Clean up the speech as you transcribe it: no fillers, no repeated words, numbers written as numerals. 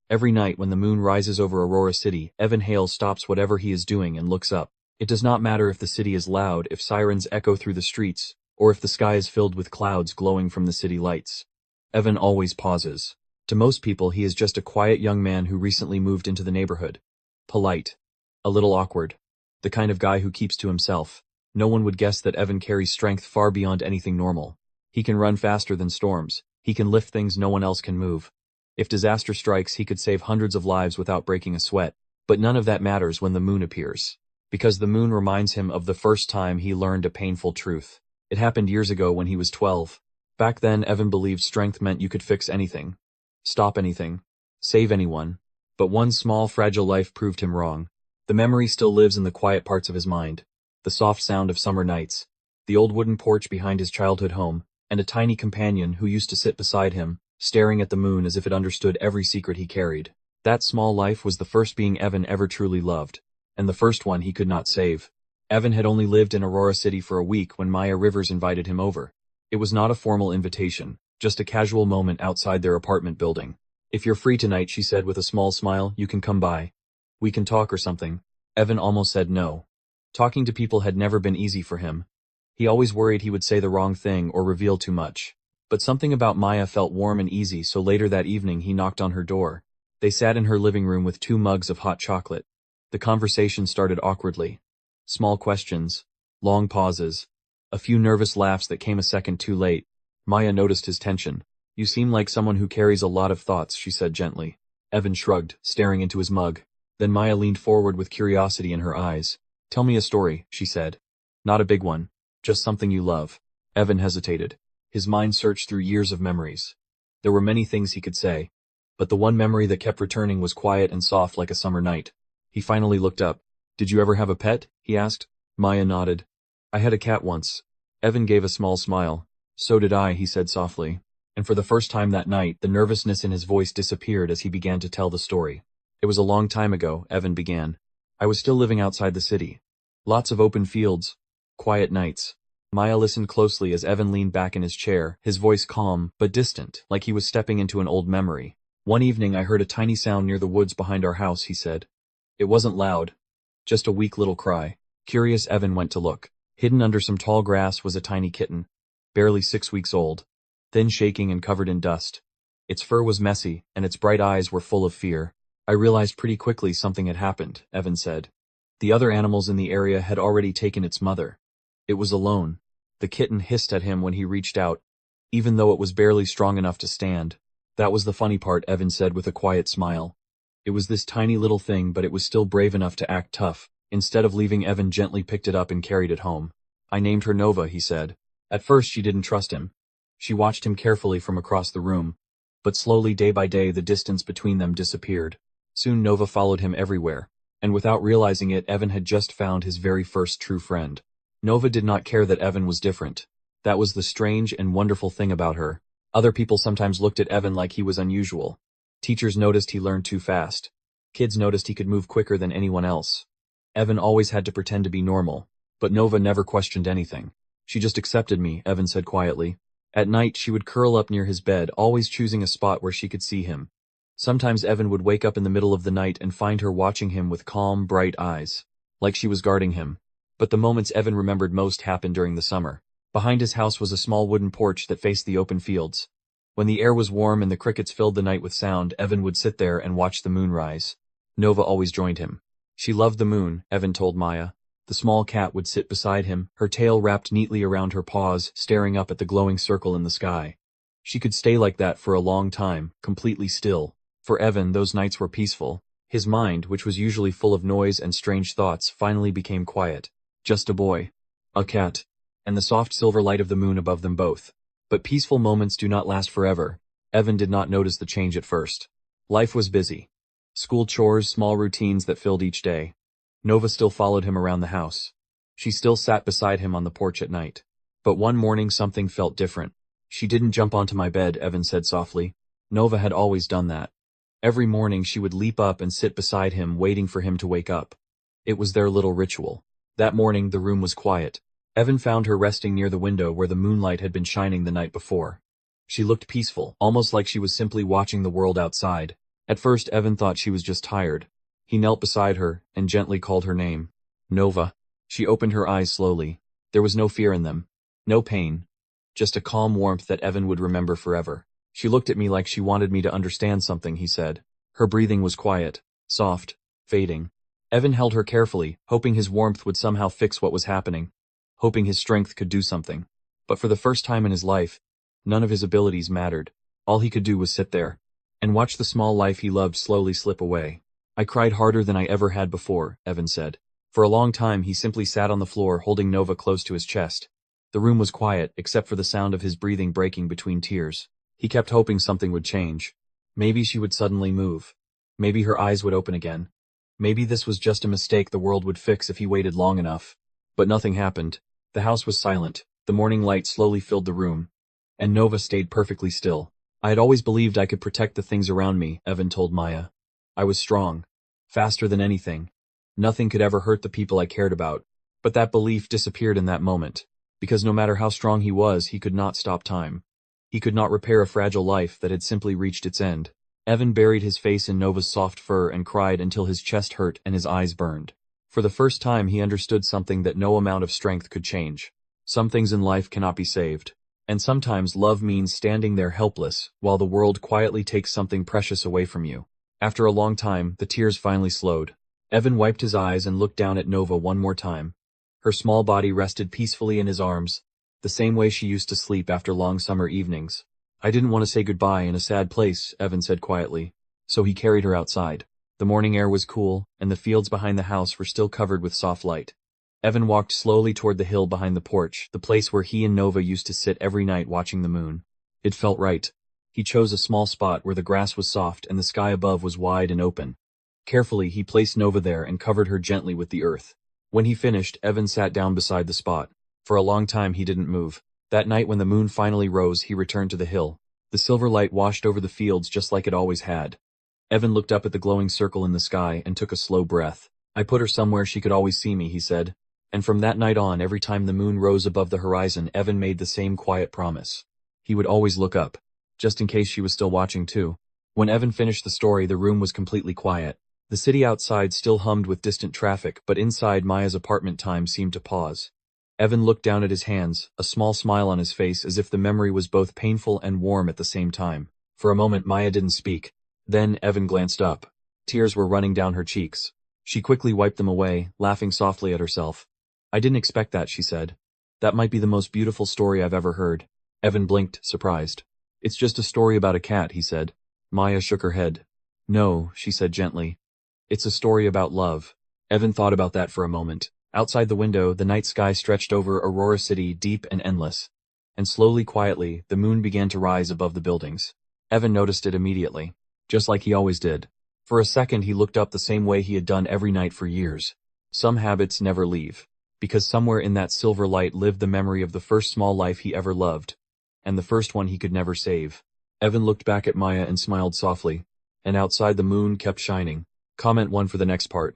Every night when the moon rises over Aurora City, Evan Hale stops whatever he is doing and looks up. It does not matter if the city is loud, if sirens echo through the streets, or if the sky is filled with clouds glowing from the city lights. Evan always pauses. To most people, he is just a quiet young man who recently moved into the neighborhood. Polite. A little awkward. The kind of guy who keeps to himself. No one would guess that Evan carries strength far beyond anything normal. He can run faster than storms. He can lift things no one else can move. If disaster strikes, he could save hundreds of lives without breaking a sweat. But none of that matters when the moon appears. Because the moon reminds him of the first time he learned a painful truth. It happened years ago when he was 12. Back then, Evan believed strength meant you could fix anything. Stop anything. Save anyone. But one small, fragile life proved him wrong. The memory still lives in the quiet parts of his mind. The soft sound of summer nights. The old wooden porch behind his childhood home. And a tiny companion who used to sit beside him, staring at the moon as if it understood every secret he carried. That small life was the first being Evan ever truly loved. And the first one he could not save. Evan had only lived in Aurora City for a week when Maya Rivers invited him over. It was not a formal invitation, just a casual moment outside their apartment building. "If you're free tonight," she said with a small smile, "you can come by. We can talk or something." Evan almost said no. Talking to people had never been easy for him. He always worried he would say the wrong thing or reveal too much. But something about Maya felt warm and easy, so later that evening he knocked on her door. They sat in her living room with 2 mugs of hot chocolate. The conversation started awkwardly. Small questions. Long pauses. A few nervous laughs that came a second too late. Maya noticed his tension. "You seem like someone who carries a lot of thoughts," she said gently. Evan shrugged, staring into his mug. Then Maya leaned forward with curiosity in her eyes. "Tell me a story," she said. "Not a big one. Just something you love." Evan hesitated. His mind searched through years of memories. There were many things he could say. But the one memory that kept returning was quiet and soft like a summer night. He finally looked up. "Did you ever have a pet?" he asked. Maya nodded. "I had a cat once." Evan gave a small smile. "So did I," he said softly. And for the first time that night, the nervousness in his voice disappeared as he began to tell the story. "It was a long time ago," Evan began. "I was still living outside the city. Lots of open fields. Quiet nights." Maya listened closely as Evan leaned back in his chair, his voice calm, but distant, like he was stepping into an old memory. "One evening I heard a tiny sound near the woods behind our house," he said. "It wasn't loud. Just a weak little cry." Curious, Evan went to look. Hidden under some tall grass was a tiny kitten. Barely 6 weeks old. Thin, shaking, and covered in dust. Its fur was messy, and its bright eyes were full of fear. "I realized pretty quickly something had happened," Evan said. The other animals in the area had already taken its mother. It was alone. The kitten hissed at him when he reached out, even though it was barely strong enough to stand. "That was the funny part," Evan said with a quiet smile. It was this tiny little thing, but it was still brave enough to act tough. Instead of leaving, Evan gently picked it up and carried it home. "I named her Nova," he said. At first she didn't trust him. She watched him carefully from across the room. But slowly, day by day, the distance between them disappeared. Soon Nova followed him everywhere. And without realizing it, Evan had just found his very first true friend. Nova did not care that Evan was different. That was the strange and wonderful thing about her. Other people sometimes looked at Evan like he was unusual. Teachers noticed he learned too fast. Kids noticed he could move quicker than anyone else. Evan always had to pretend to be normal. But Nova never questioned anything. "She just accepted me," Evan said quietly. At night she would curl up near his bed, always choosing a spot where she could see him. Sometimes Evan would wake up in the middle of the night and find her watching him with calm, bright eyes. Like she was guarding him. But the moments Evan remembered most happened during the summer. Behind his house was a small wooden porch that faced the open fields. When the air was warm and the crickets filled the night with sound, Evan would sit there and watch the moon rise. Nova always joined him. She loved the moon, Evan told Maya. The small cat would sit beside him, her tail wrapped neatly around her paws, staring up at the glowing circle in the sky. She could stay like that for a long time, completely still. For Evan, those nights were peaceful. His mind, which was usually full of noise and strange thoughts, finally became quiet. Just a boy. A cat. And the soft silver light of the moon above them both. But peaceful moments do not last forever. Evan did not notice the change at first. Life was busy. School chores, small routines that filled each day. Nova still followed him around the house. She still sat beside him on the porch at night. But one morning something felt different. "She didn't jump onto my bed," Evan said softly. Nova had always done that. Every morning she would leap up and sit beside him, waiting for him to wake up. It was their little ritual. That morning the room was quiet. Evan found her resting near the window where the moonlight had been shining the night before. She looked peaceful, almost like she was simply watching the world outside. At first Evan thought she was just tired. He knelt beside her and gently called her name. Nova. She opened her eyes slowly. There was no fear in them. No pain. Just a calm warmth that Evan would remember forever. She looked at me like she wanted me to understand something, he said. Her breathing was quiet, soft, fading. Evan held her carefully, hoping his warmth would somehow fix what was happening, hoping his strength could do something. But for the first time in his life, none of his abilities mattered. All he could do was sit there and watch the small life he loved slowly slip away. I cried harder than I ever had before, Evan said. For a long time he simply sat on the floor holding Nova close to his chest. The room was quiet, except for the sound of his breathing breaking between tears. He kept hoping something would change. Maybe she would suddenly move. Maybe her eyes would open again. Maybe this was just a mistake the world would fix if he waited long enough. But nothing happened. The house was silent. The morning light slowly filled the room. And Nova stayed perfectly still. I had always believed I could protect the things around me, Evan told Maya. I was strong. Faster than anything. Nothing could ever hurt the people I cared about. But that belief disappeared in that moment. Because no matter how strong he was, he could not stop time. He could not repair a fragile life that had simply reached its end. Evan buried his face in Nova's soft fur and cried until his chest hurt and his eyes burned. For the first time he understood something that no amount of strength could change. Some things in life cannot be saved. And sometimes love means standing there helpless, while the world quietly takes something precious away from you. After a long time, the tears finally slowed. Evan wiped his eyes and looked down at Nova one more time. Her small body rested peacefully in his arms, the same way she used to sleep after long summer evenings. I didn't want to say goodbye in a sad place, Evan said quietly. So he carried her outside. The morning air was cool, and the fields behind the house were still covered with soft light. Evan walked slowly toward the hill behind the porch, the place where he and Nova used to sit every night watching the moon. It felt right. He chose a small spot where the grass was soft and the sky above was wide and open. Carefully, he placed Nova there and covered her gently with the earth. When he finished, Evan sat down beside the spot. For a long time he didn't move. That night when the moon finally rose, he returned to the hill. The silver light washed over the fields just like it always had. Evan looked up at the glowing circle in the sky and took a slow breath. I put her somewhere she could always see me, he said. And from that night on, every time the moon rose above the horizon, Evan made the same quiet promise. He would always look up, just in case she was still watching too. When Evan finished the story, the room was completely quiet. The city outside still hummed with distant traffic, but inside Maya's apartment time seemed to pause. Evan looked down at his hands, a small smile on his face as if the memory was both painful and warm at the same time. For a moment Maya didn't speak. Then Evan glanced up. Tears were running down her cheeks. She quickly wiped them away, laughing softly at herself. I didn't expect that, she said. That might be the most beautiful story I've ever heard. Evan blinked, surprised. It's just a story about a cat, he said. Maya shook her head. No, she said gently. It's a story about love. Evan thought about that for a moment. Outside the window, the night sky stretched over Aurora City, deep and endless. And slowly, quietly, the moon began to rise above the buildings. Evan noticed it immediately, just like he always did. For a second he looked up the same way he had done every night for years. Some habits never leave. Because somewhere in that silver light lived the memory of the first small life he ever loved. And the first one he could never save. Evan looked back at Maya and smiled softly. And outside the moon kept shining. Comment 1 for the next part.